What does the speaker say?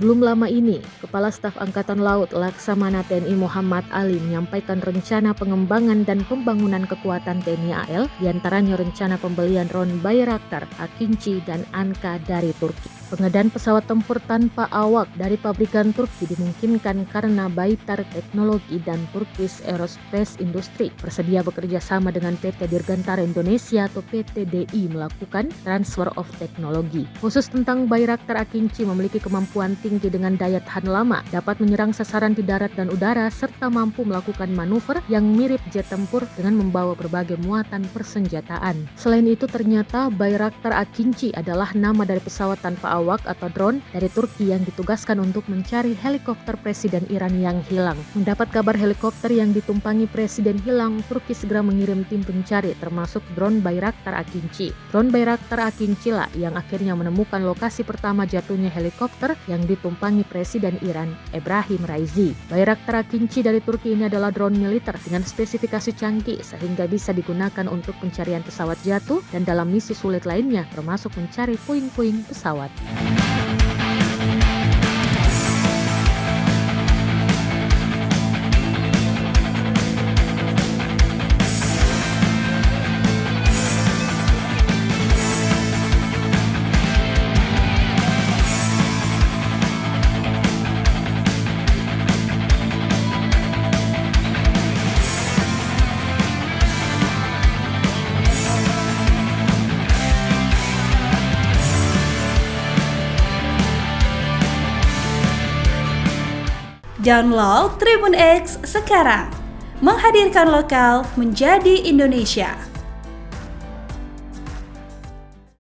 Belum lama ini, Kepala Staf Angkatan Laut Laksamana TNI Muhammad Ali menyampaikan rencana pengembangan dan pembangunan kekuatan TNI AL, diantaranya rencana pembelian drone Bayraktar, Akinci, dan Anka dari Turki. Pengadaan pesawat tempur tanpa awak dari pabrikan Turki dimungkinkan karena Baytar Teknologi dan Turkish Aerospace Industry bersedia bekerja sama dengan PT Dirgantara Indonesia atau PT DI melakukan transfer of teknologi. Khusus tentang Bayraktar Akinci memiliki kemampuan tinggi dengan daya tahan lama, dapat menyerang sasaran di darat dan udara, serta mampu melakukan manuver yang mirip jet tempur dengan membawa berbagai muatan persenjataan. Selain itu, ternyata Bayraktar Akinci adalah nama dari pesawat tanpa awak atau drone dari Turki yang ditugaskan untuk mencari helikopter Presiden Iran yang hilang. Mendapat kabar helikopter yang ditumpangi Presiden hilang, Turki segera mengirim tim pencari termasuk drone Bayraktar Akinci. Drone Bayraktar Akinci lah yang akhirnya menemukan lokasi pertama jatuhnya helikopter yang ditumpangi Presiden Iran, Ebrahim Raizi. Bayraktar Akinci dari Turki ini adalah drone militer dengan spesifikasi canggih sehingga bisa digunakan untuk pencarian pesawat jatuh dan dalam misi sulit lainnya termasuk mencari puing-puing pesawat. Download Tribun X sekarang, menghadirkan lokal menjadi Indonesia.